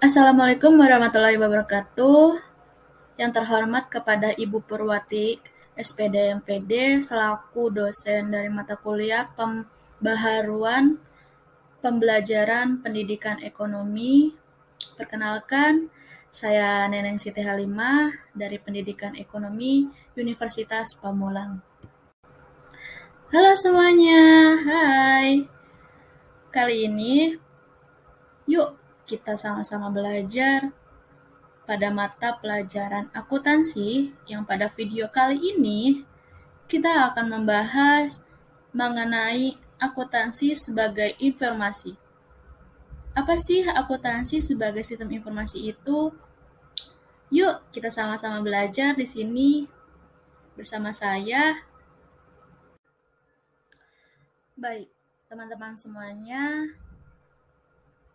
Assalamualaikum warahmatullahi wabarakatuh. Yang terhormat kepada Ibu Purwati, SPD MPD, selaku dosen dari mata kuliah Pembaharuan Pembelajaran Pendidikan Ekonomi. Perkenalkan, saya Neneng Siti Halimah dari Pendidikan Ekonomi Universitas Pamulang. Halo semuanya, hai. Kali ini, yuk kita sama-sama belajar pada mata pelajaran akuntansi yang pada video kali ini kita akan membahas mengenai akuntansi sebagai informasi. Apa sih akuntansi sebagai sistem informasi itu? Yuk kita sama-sama belajar di sini bersama saya. Baik, teman-teman semuanya,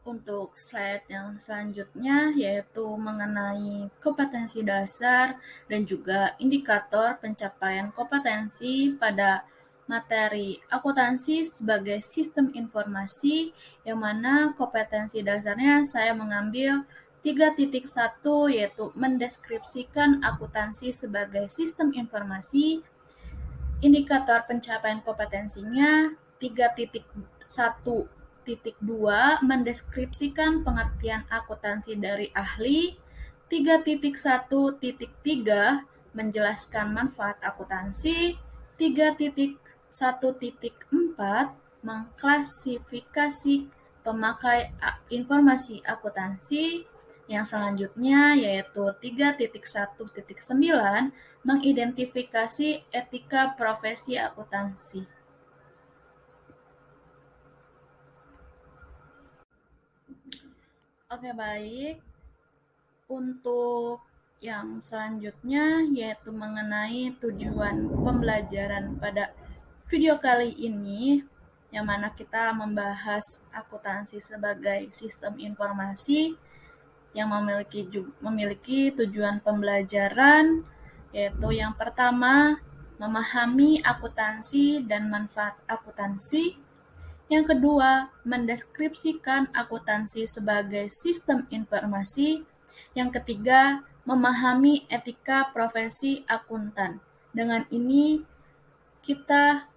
untuk slide yang selanjutnya yaitu mengenai kompetensi dasar dan juga indikator pencapaian kompetensi pada materi akuntansi sebagai sistem informasi, yang mana kompetensi dasarnya saya mengambil 3.1 yaitu mendeskripsikan akuntansi sebagai sistem informasi. Indikator pencapaian kompetensinya 3.1.2 mendeskripsikan pengertian akuntansi dari ahli. 3.1.3 menjelaskan manfaat akuntansi. 3.1.4 mengklasifikasi pemakai informasi akuntansi. Yang selanjutnya yaitu 3.1.9 mengidentifikasi etika profesi akuntansi. Oke, baik. Untuk yang selanjutnya yaitu mengenai tujuan pembelajaran pada video kali ini, yang mana kita membahas akuntansi sebagai sistem informasi yang memiliki tujuan pembelajaran, yaitu yang pertama, memahami akuntansi dan manfaat akuntansi. Yang kedua, mendeskripsikan akuntansi sebagai sistem informasi. Yang ketiga, memahami etika profesi akuntan. Dengan ini, kita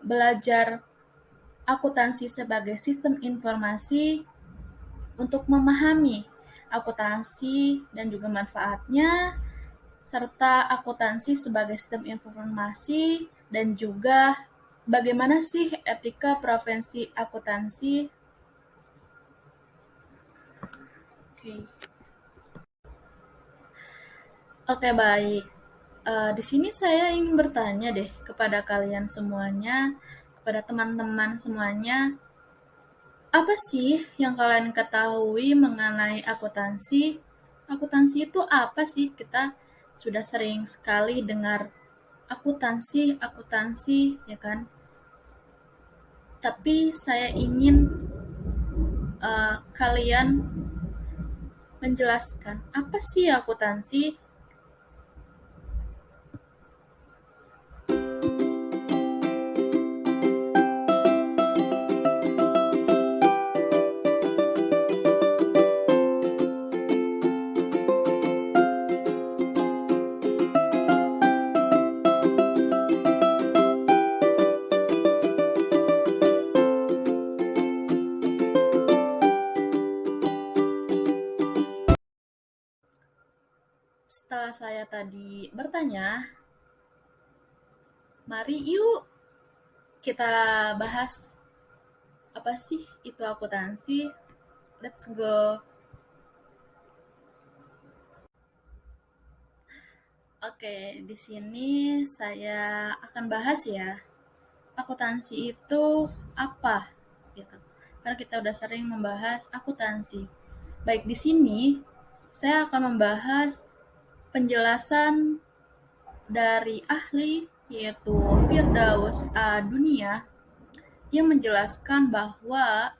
belajar akuntansi sebagai sistem informasi untuk memahami akuntansi dan juga manfaatnya, serta akuntansi sebagai sistem informasi, dan juga bagaimana sih etika profesi akuntansi. Oke, baik. Di sini saya ingin bertanya deh kepada kalian semuanya, kepada teman-teman semuanya, apa sih yang kalian ketahui mengenai akuntansi? Akuntansi itu apa sih? Kita sudah sering sekali dengar akuntansi, ya kan? Tapi saya ingin kalian menjelaskan apa sih akuntansi? Setelah saya tadi bertanya, mari yuk kita bahas apa sih itu akuntansi. Let's go. Oke, di sini saya akan bahas ya, akuntansi itu apa gitu. Karena kita udah sering membahas akuntansi. Baik, di sini saya akan membahas penjelasan dari ahli yaitu Firdaus A. Dunia, yang menjelaskan bahwa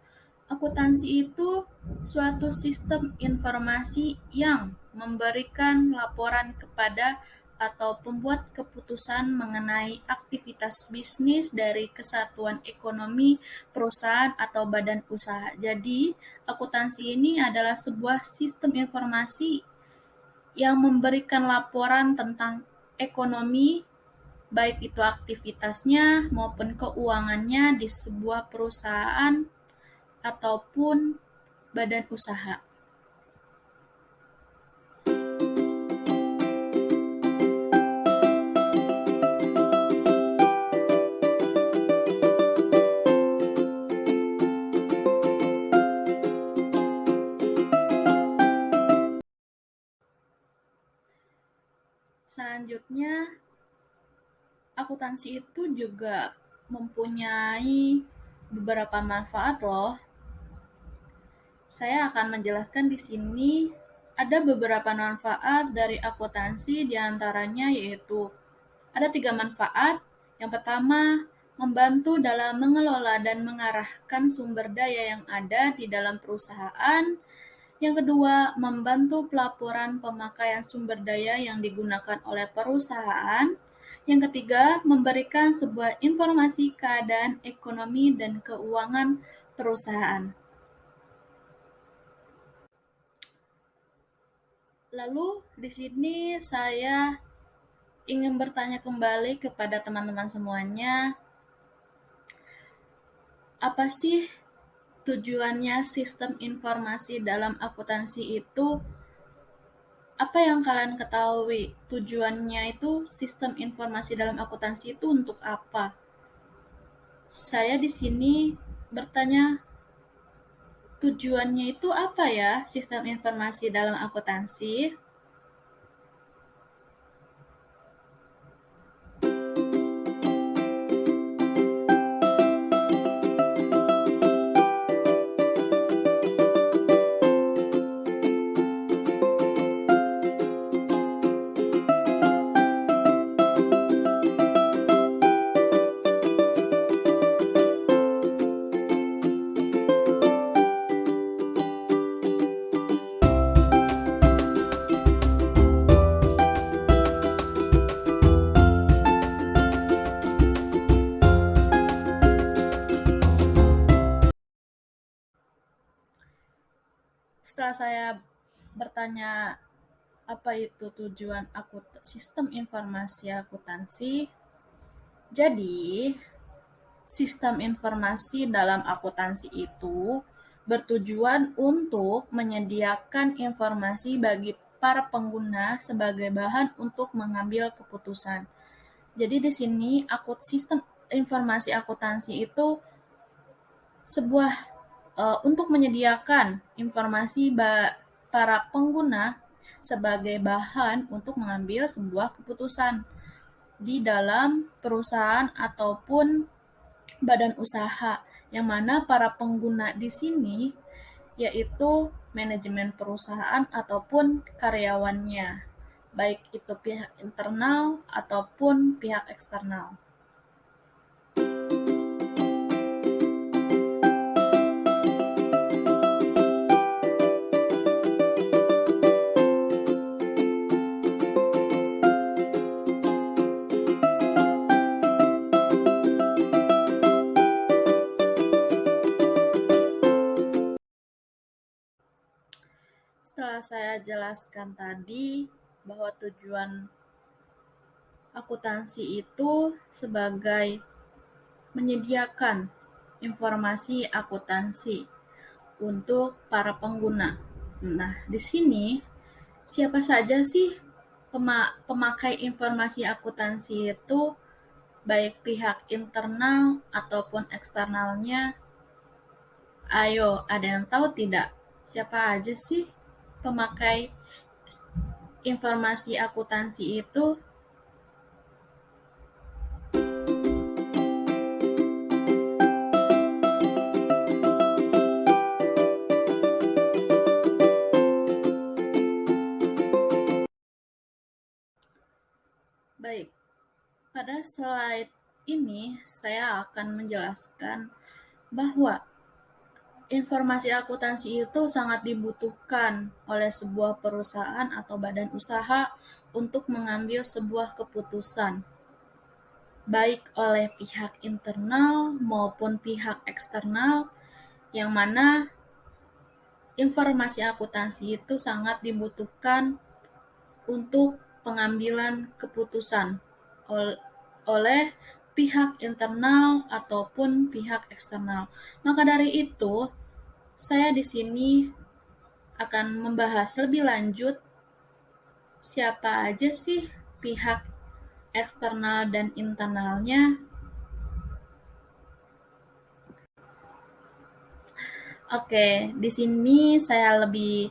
akuntansi itu suatu sistem informasi yang memberikan laporan kepada atau pembuat keputusan mengenai aktivitas bisnis dari kesatuan ekonomi, perusahaan, atau badan usaha. Jadi, akuntansi ini adalah sebuah sistem informasi yang memberikan laporan tentang ekonomi, baik itu aktivitasnya maupun keuangannya di sebuah perusahaan ataupun badan usaha. Selanjutnya, akuntansi itu juga mempunyai beberapa manfaat loh. Saya akan menjelaskan di sini ada beberapa manfaat dari akuntansi, diantaranya yaitu ada 3 manfaat. Yang pertama, membantu dalam mengelola dan mengarahkan sumber daya yang ada di dalam perusahaan. Yang kedua, membantu pelaporan pemakaian sumber daya yang digunakan oleh perusahaan. Yang ketiga, memberikan sebuah informasi keadaan ekonomi dan keuangan perusahaan. Lalu di sini saya ingin bertanya kembali kepada teman-teman semuanya, apa sih tujuannya sistem informasi dalam akuntansi itu? Apa yang kalian ketahui? Tujuannya itu sistem informasi dalam akuntansi itu untuk apa? Saya di sini bertanya, tujuannya itu apa ya sistem informasi dalam akuntansi? Setelah saya bertanya apa itu tujuan sistem informasi akuntansi, jadi sistem informasi dalam akuntansi itu bertujuan untuk menyediakan informasi bagi para pengguna sebagai bahan untuk mengambil keputusan. Jadi di sini sistem informasi akuntansi itu sebuah untuk menyediakan informasi para pengguna sebagai bahan untuk mengambil sebuah keputusan di dalam perusahaan ataupun badan usaha, yang mana para pengguna di sini yaitu manajemen perusahaan ataupun karyawannya, baik itu pihak internal ataupun pihak eksternal. Setelah saya jelaskan tadi bahwa tujuan akuntansi itu sebagai menyediakan informasi akuntansi untuk para pengguna. Nah, di sini siapa saja sih pemakai informasi akuntansi itu, baik pihak internal ataupun eksternalnya? Ayo, ada yang tahu tidak? Siapa aja sih pemakai informasi akuntansi itu? Baik, pada slide ini saya akan menjelaskan bahwa informasi akuntansi itu sangat dibutuhkan oleh sebuah perusahaan atau badan usaha untuk mengambil sebuah keputusan, baik oleh pihak internal maupun pihak eksternal, yang mana informasi akuntansi itu sangat dibutuhkan untuk pengambilan keputusan oleh pihak internal ataupun pihak eksternal. Maka dari itu, saya di sini akan membahas lebih lanjut siapa aja sih pihak eksternal dan internalnya. Oke, di sini saya lebih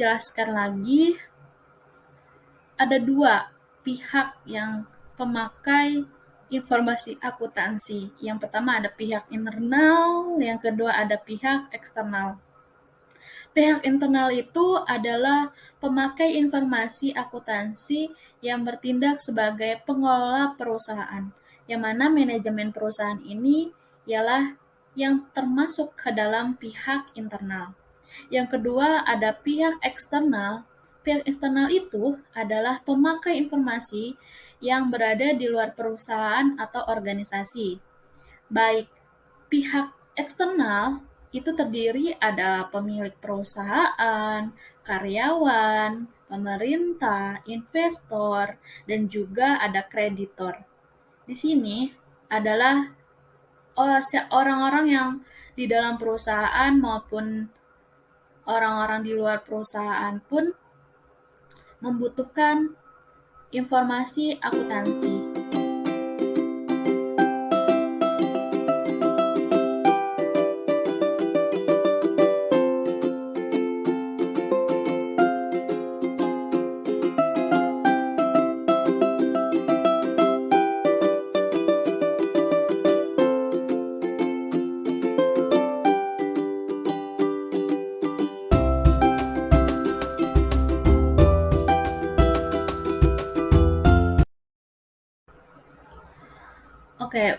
jelaskan lagi. Ada dua pihak yang pemakai informasi akuntansi. Yang pertama ada pihak internal, yang kedua ada pihak eksternal. Pihak internal itu adalah pemakai informasi akuntansi yang bertindak sebagai pengelola perusahaan, yang mana manajemen perusahaan ini ialah yang termasuk ke dalam pihak internal. Yang kedua ada pihak eksternal. Pihak eksternal itu adalah pemakai informasi yang berada di luar perusahaan atau organisasi. Baik pihak eksternal itu terdiri ada pemilik perusahaan, karyawan, pemerintah, investor, dan juga ada kreditor. Di sini adalah orang-orang yang di dalam perusahaan maupun orang-orang di luar perusahaan pun membutuhkan informasi akuntansi. Oke,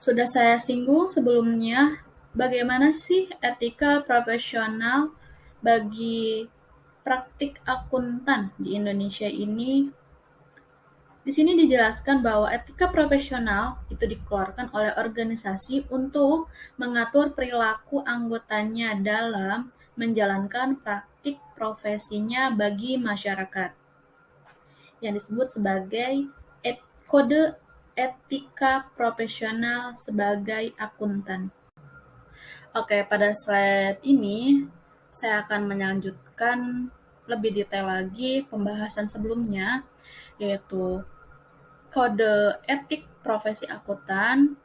sudah saya singgung sebelumnya, bagaimana sih etika profesional bagi praktik akuntan di Indonesia ini? Di sini dijelaskan bahwa etika profesional itu dikeluarkan oleh organisasi untuk mengatur perilaku anggotanya dalam menjalankan praktik profesinya bagi masyarakat, yang disebut sebagai kode etika profesional sebagai akuntan. Oke, pada slide ini saya akan melanjutkan lebih detail lagi pembahasan sebelumnya, yaitu kode etik profesi akuntan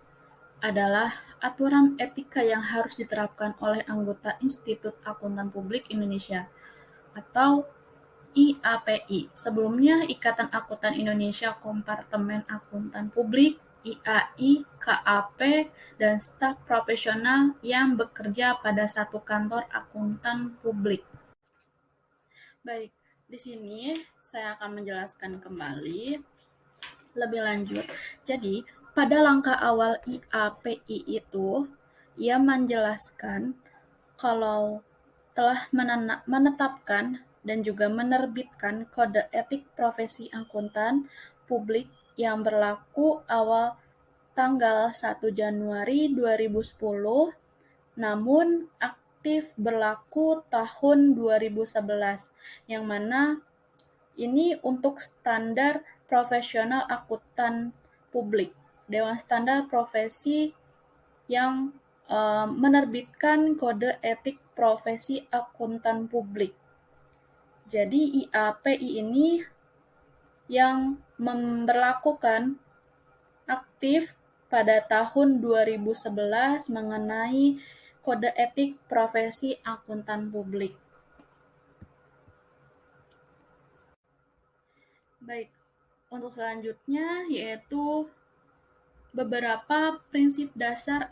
adalah aturan etika yang harus diterapkan oleh anggota Institut Akuntan Publik Indonesia atau IAPI. Sebelumnya, Ikatan Akuntan Indonesia Kompartemen Akuntan Publik, IAI, KAP, dan staf profesional yang bekerja pada satu kantor akuntan publik. Baik, di sini saya akan menjelaskan kembali lebih lanjut. Jadi, pada langkah awal IAPI itu, ia menjelaskan kalau telah menetapkan dan juga menerbitkan kode etik profesi akuntan publik yang berlaku awal tanggal 1 Januari 2010, namun aktif berlaku tahun 2011, yang mana ini untuk standar profesional akuntan publik. Dewan Standar Profesi yang menerbitkan kode etik profesi akuntan publik. Jadi IAPI ini yang memberlakukan aktif pada tahun 2011 mengenai kode etik profesi akuntan publik. Baik, untuk selanjutnya yaitu beberapa prinsip dasar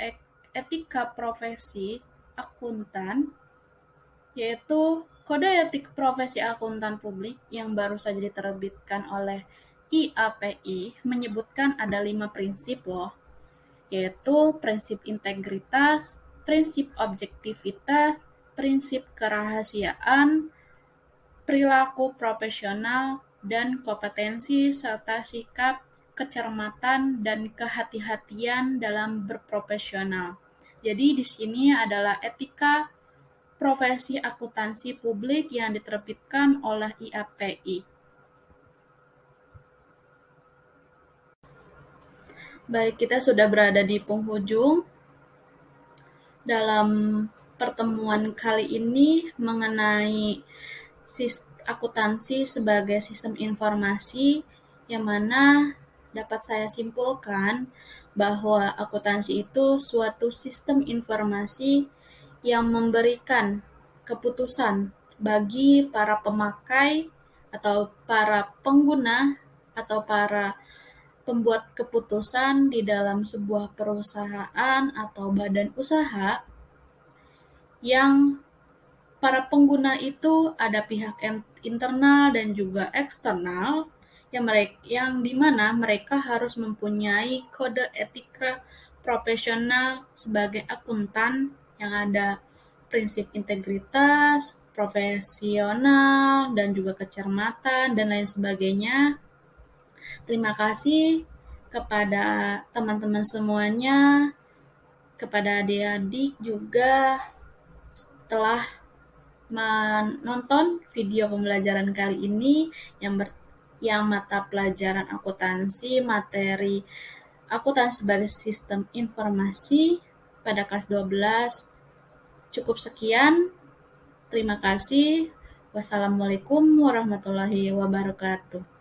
etika profesi akuntan, yaitu Kode Etik Profesi Akuntan Publik yang baru saja diterbitkan oleh IAPI menyebutkan ada 5 prinsip loh, yaitu prinsip integritas, prinsip objektivitas, prinsip kerahasiaan, perilaku profesional, dan kompetensi serta sikap kecermatan dan kehati-hatian dalam berprofesional. Jadi di sini adalah etika profesi akuntansi publik yang diterbitkan oleh IAPI. Baik, kita sudah berada di penghujung dalam pertemuan kali ini mengenai akuntansi sebagai sistem informasi, yang mana dapat saya simpulkan bahwa akuntansi itu suatu sistem informasi yang memberikan keputusan bagi para pemakai atau para pengguna atau para pembuat keputusan di dalam sebuah perusahaan atau badan usaha, yang para pengguna itu ada pihak internal dan juga eksternal, yang dimana mereka harus mempunyai kode etika profesional sebagai akuntan yang ada prinsip integritas, profesional, dan juga kecermatan, dan lain sebagainya. Terima kasih kepada teman-teman semuanya, kepada adik-adik juga telah menonton video pembelajaran kali ini yang mata pelajaran akuntansi, materi akuntansi sebagai sistem informasi pada kelas 12. Cukup sekian. Terima kasih. Wassalamualaikum warahmatullahi wabarakatuh.